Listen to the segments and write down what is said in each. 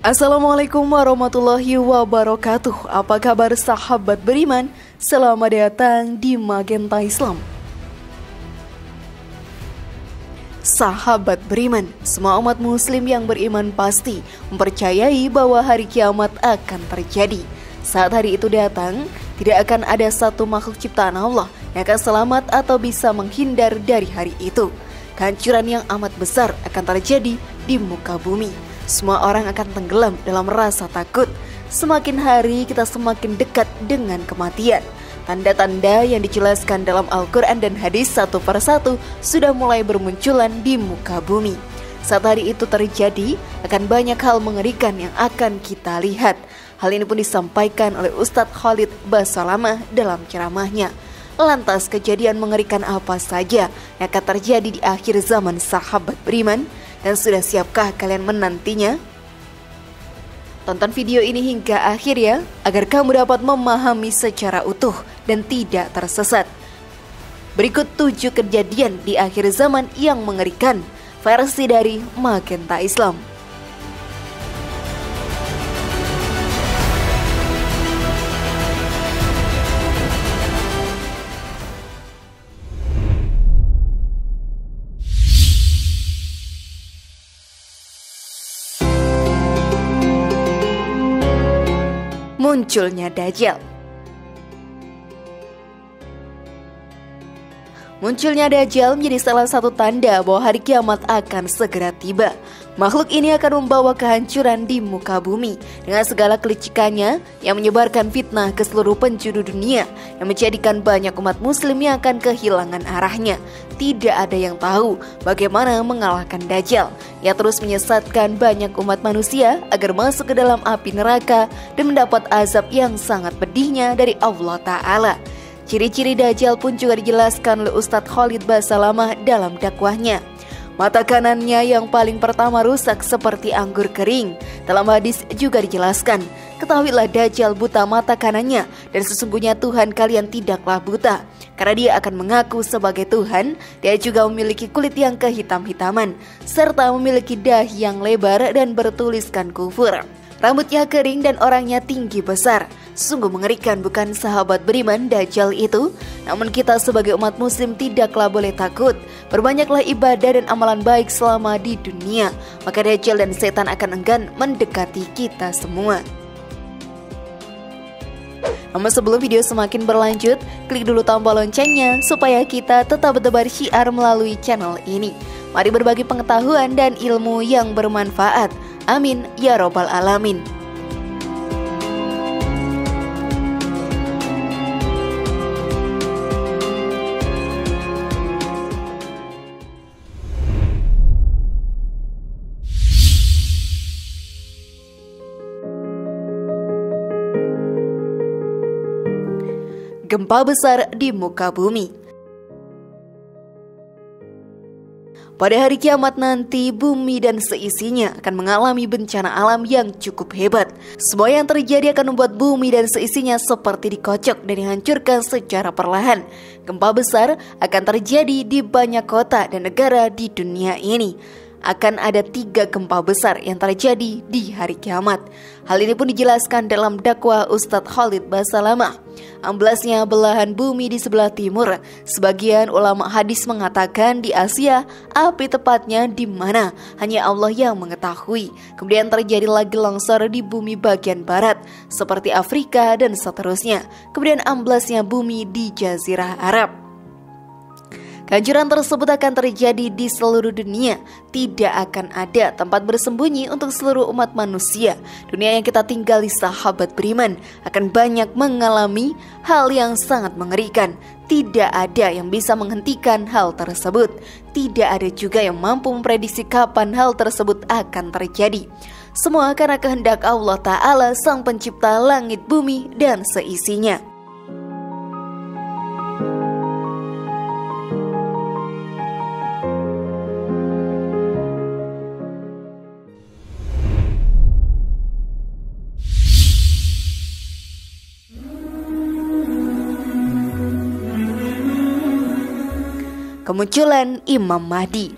Assalamualaikum warahmatullahi wabarakatuh. Apa kabar sahabat beriman? Selamat datang di Magenta Islam. Sahabat beriman, semua umat muslim yang beriman pasti mempercayai bahwa hari kiamat akan terjadi. Saat hari itu datang, tidak akan ada satu makhluk ciptaan Allah yang akan selamat atau bisa menghindar dari hari itu. Kehancuran yang amat besar akan terjadi di muka bumi. Semua orang akan tenggelam dalam rasa takut. Semakin hari kita semakin dekat dengan kematian. Tanda-tanda yang dijelaskan dalam Al-Quran dan hadis satu persatu sudah mulai bermunculan di muka bumi. Saat hari itu terjadi, akan banyak hal mengerikan yang akan kita lihat. Hal ini pun disampaikan oleh Ustadz Khalid Basalamah dalam ceramahnya. Lantas kejadian mengerikan apa saja yang akan terjadi di akhir zaman sahabat beriman? Dan sudah siapkah kalian menantinya? Tonton video ini hingga akhir ya, agar kamu dapat memahami secara utuh dan tidak tersesat. Berikut 7 kejadian di akhir zaman yang mengerikan, versi dari Magenta Islam. Munculnya Dajjal. Munculnya Dajjal menjadi salah satu tanda bahwa hari kiamat akan segera tiba. Makhluk ini akan membawa kehancuran di muka bumi dengan segala kelicikannya yang menyebarkan fitnah ke seluruh penjuru dunia, yang menjadikan banyak umat muslim yang akan kehilangan arahnya. Tidak ada yang tahu bagaimana mengalahkan Dajjal. Ia terus menyesatkan banyak umat manusia agar masuk ke dalam api neraka dan mendapat azab yang sangat pedihnya dari Allah Ta'ala. Ciri-ciri Dajjal pun juga dijelaskan oleh Ustadz Khalid Basalamah dalam dakwahnya. Mata kanannya yang paling pertama rusak seperti anggur kering. Dalam hadis juga dijelaskan, ketahuilah Dajjal buta mata kanannya, dan sesungguhnya Tuhan kalian tidaklah buta. Karena dia akan mengaku sebagai Tuhan, dia juga memiliki kulit yang kehitam-hitaman, serta memiliki dahi yang lebar dan bertuliskan kufur. Rambutnya kering dan orangnya tinggi besar. Sungguh mengerikan bukan sahabat beriman Dajjal itu? Namun kita sebagai umat muslim tidaklah boleh takut. Berbanyaklah ibadah dan amalan baik selama di dunia, maka Dajjal dan setan akan enggan mendekati kita semua. Namun sebelum video semakin berlanjut, klik dulu tombol loncengnya supaya kita tetap bertebar syiar melalui channel ini. Mari berbagi pengetahuan dan ilmu yang bermanfaat. Amin ya robbal alamin. Gempa besar di muka bumi. Pada hari kiamat nanti, bumi dan seisinya akan mengalami bencana alam yang cukup hebat. Semua yang terjadi akan membuat bumi dan seisinya seperti dikocok dan dihancurkan secara perlahan. Gempa besar akan terjadi di banyak kota dan negara di dunia ini. Akan ada 3 gempa besar yang terjadi di hari kiamat. Hal ini pun dijelaskan dalam dakwah Ustadz Khalid Basalamah. Amblasnya belahan bumi di sebelah timur. Sebagian ulama hadis mengatakan di Asia, api tepatnya di mana hanya Allah yang mengetahui. Kemudian terjadi lagi longsor di bumi bagian barat seperti Afrika dan seterusnya. Kemudian amblasnya bumi di Jazirah Arab. Kehancuran tersebut akan terjadi di seluruh dunia. Tidak akan ada tempat bersembunyi untuk seluruh umat manusia. Dunia yang kita tinggali sahabat beriman akan banyak mengalami hal yang sangat mengerikan. Tidak ada yang bisa menghentikan hal tersebut. Tidak ada juga yang mampu memprediksi kapan hal tersebut akan terjadi. Semua karena kehendak Allah Ta'ala, Sang Pencipta langit bumi dan seisinya. Kemunculan Imam Mahdi.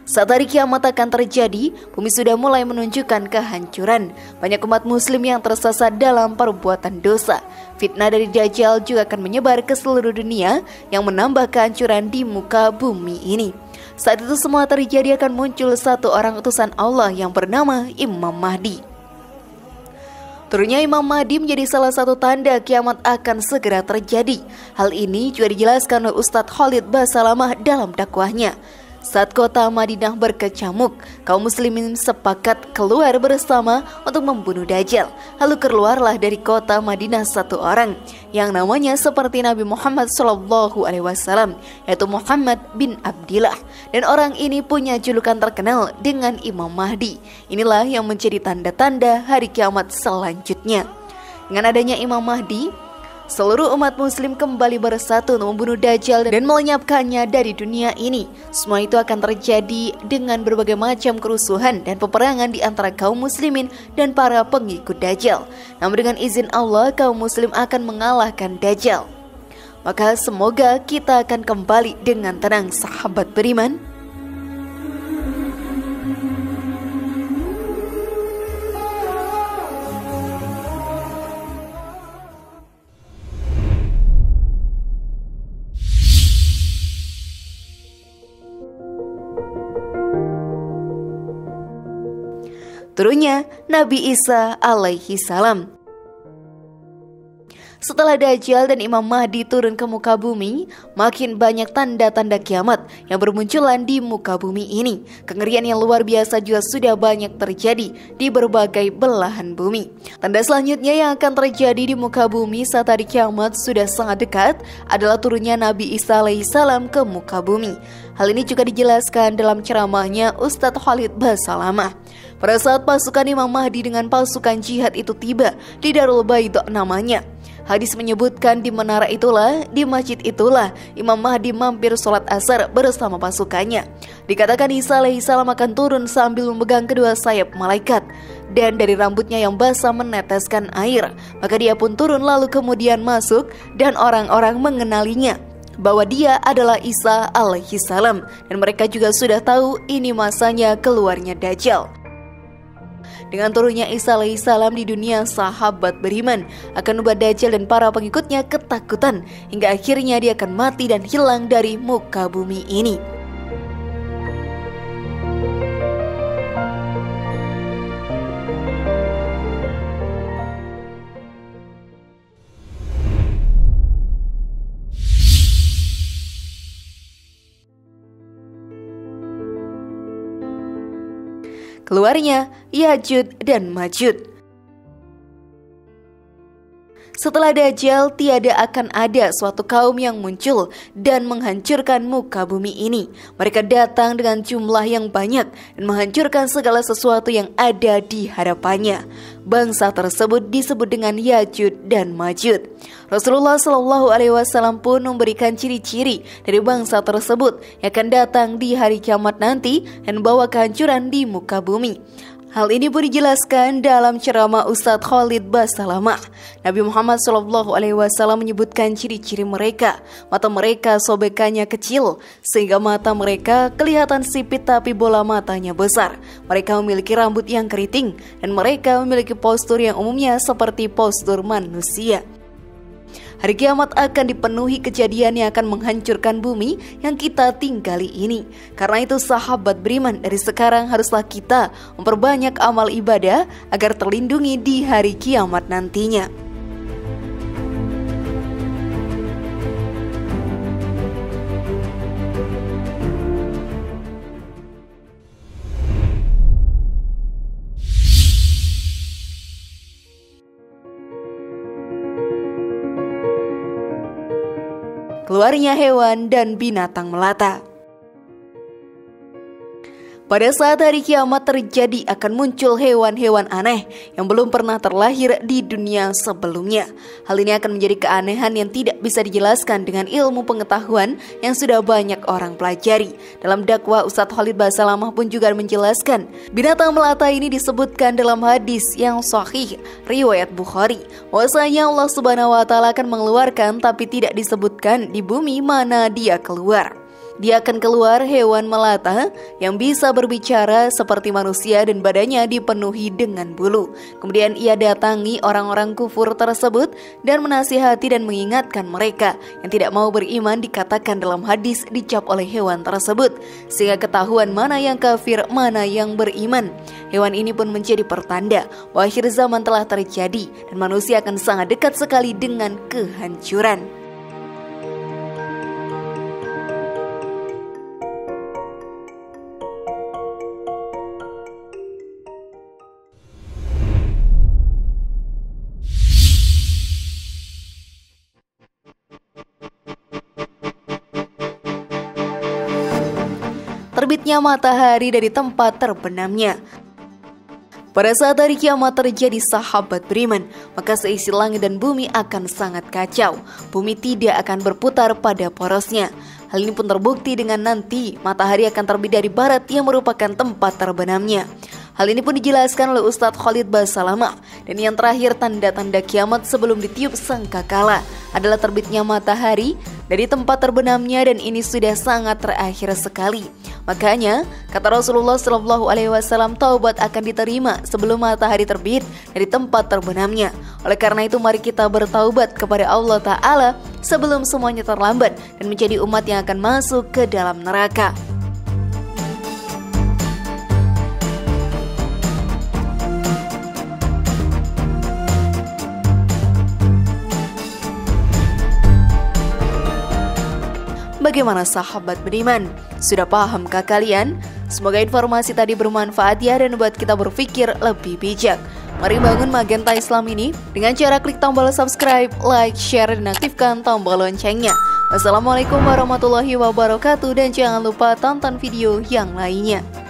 Saat hari kiamat akan terjadi, bumi sudah mulai menunjukkan kehancuran. Banyak umat muslim yang tersesat dalam perbuatan dosa. Fitnah dari Dajjal juga akan menyebar ke seluruh dunia yang menambah kehancuran di muka bumi ini. Saat itu semua terjadi akan muncul satu orang utusan Allah yang bernama Imam Mahdi. Turunnya Imam Mahdi menjadi salah satu tanda kiamat akan segera terjadi. Hal ini juga dijelaskan oleh Ustadz Khalid Basalamah dalam dakwahnya. Saat kota Madinah berkecamuk, kaum muslimin sepakat keluar bersama untuk membunuh Dajjal. Lalu keluarlah dari kota Madinah satu orang yang namanya seperti Nabi Muhammad SAW, yaitu Muhammad bin Abdillah. Dan orang ini punya julukan terkenal dengan Imam Mahdi. Inilah yang menjadi tanda-tanda hari kiamat selanjutnya. Dengan adanya Imam Mahdi, seluruh umat muslim kembali bersatu untuk membunuh Dajjal dan melenyapkannya dari dunia ini. Semua itu akan terjadi dengan berbagai macam kerusuhan dan peperangan di antara kaum muslimin dan para pengikut Dajjal. Namun dengan izin Allah, kaum muslim akan mengalahkan Dajjal. Maka semoga kita akan kembali dengan tenang, sahabat beriman. Turunnya Nabi Isa alaihi salam. Setelah Dajjal dan Imam Mahdi turun ke muka bumi, makin banyak tanda-tanda kiamat yang bermunculan di muka bumi ini. Kengerian yang luar biasa juga sudah banyak terjadi di berbagai belahan bumi. Tanda selanjutnya yang akan terjadi di muka bumi saat hari kiamat sudah sangat dekat adalah turunnya Nabi Isa alaihissalam ke muka bumi. Hal ini juga dijelaskan dalam ceramahnya Ustadz Khalid Basalamah. Pada saat pasukan Imam Mahdi dengan pasukan jihad itu tiba di Darul Baidha namanya, hadis menyebutkan di menara itulah, di masjid itulah Imam Mahdi mampir sholat asar bersama pasukannya. Dikatakan Isa alaihissalam akan turun sambil memegang kedua sayap malaikat, dan dari rambutnya yang basah meneteskan air. Maka dia pun turun lalu kemudian masuk, dan orang-orang mengenalinya bahwa dia adalah Isa alaihissalam, dan mereka juga sudah tahu ini masanya keluarnya Dajjal. Dengan turunnya Isa alaihissalam di dunia, sahabat beriman akan membuat Dajjal dan para pengikutnya ketakutan hingga akhirnya dia akan mati dan hilang dari muka bumi ini. Keluarnya Ya'juj dan Ma'juj. Setelah Dajjal, tiada akan ada suatu kaum yang muncul dan menghancurkan muka bumi ini. Mereka datang dengan jumlah yang banyak dan menghancurkan segala sesuatu yang ada di hadapannya. Bangsa tersebut disebut dengan Ya'juj dan Ma'juj. Rasulullah SAW pun memberikan ciri-ciri dari bangsa tersebut yang akan datang di hari kiamat nanti dan membawa kehancuran di muka bumi. Hal ini pun dijelaskan dalam ceramah Ustadz Khalid Basalamah. Nabi Muhammad SAW menyebutkan ciri-ciri mereka. Mata mereka sobekannya kecil, sehingga mata mereka kelihatan sipit tapi bola matanya besar. Mereka memiliki rambut yang keriting, dan mereka memiliki postur yang umumnya seperti postur manusia. Hari kiamat akan dipenuhi kejadian yang akan menghancurkan bumi yang kita tinggali ini. Karena itu sahabat beriman, dari sekarang haruslah kita memperbanyak amal ibadah agar terlindungi di hari kiamat nantinya. Keluarnya hewan dan binatang melata. Pada saat hari kiamat terjadi akan muncul hewan-hewan aneh yang belum pernah terlahir di dunia sebelumnya. Hal ini akan menjadi keanehan yang tidak bisa dijelaskan dengan ilmu pengetahuan yang sudah banyak orang pelajari. Dalam dakwah, Ustadz Khalid Basalamah pun juga menjelaskan, binatang melata ini disebutkan dalam hadis yang sahih riwayat Bukhari, bahwasanya Allah Subhanahu wa taala akan mengeluarkan tapi tidak disebutkan di bumi mana dia keluar. Dia akan keluar hewan melata yang bisa berbicara seperti manusia dan badannya dipenuhi dengan bulu. Kemudian ia datangi orang-orang kufur tersebut dan menasihati dan mengingatkan mereka yang tidak mau beriman, dikatakan dalam hadis dicap oleh hewan tersebut sehingga ketahuan mana yang kafir, mana yang beriman. Hewan ini pun menjadi pertanda bahwa akhir zaman telah terjadi dan manusia akan sangat dekat sekali dengan kehancuran. Terbitnya matahari dari tempat terbenamnya. Pada saat hari kiamat terjadi, sahabat beriman, maka seisi langit dan bumi akan sangat kacau. Bumi tidak akan berputar pada porosnya. Hal ini pun terbukti dengan nanti matahari akan terbit dari barat yang merupakan tempat terbenamnya. Hal ini pun dijelaskan oleh Ustadz Khalid Basalamah. Dan yang terakhir, tanda-tanda kiamat sebelum ditiup sangkakala adalah terbitnya matahari dari tempat terbenamnya, dan ini sudah sangat terakhir sekali. Makanya kata Rasulullah SAW, taubat akan diterima sebelum matahari terbit dari tempat terbenamnya. Oleh karena itu mari kita bertaubat kepada Allah Ta'ala sebelum semuanya terlambat dan menjadi umat yang akan masuk ke dalam neraka. Bagaimana sahabat beriman? Sudah pahamkah kalian? Semoga informasi tadi bermanfaat ya dan buat kita berpikir lebih bijak. Mari bangun Magenta Islam ini dengan cara klik tombol subscribe, like, share, dan aktifkan tombol loncengnya. Wassalamualaikum warahmatullahi wabarakatuh dan jangan lupa tonton video yang lainnya.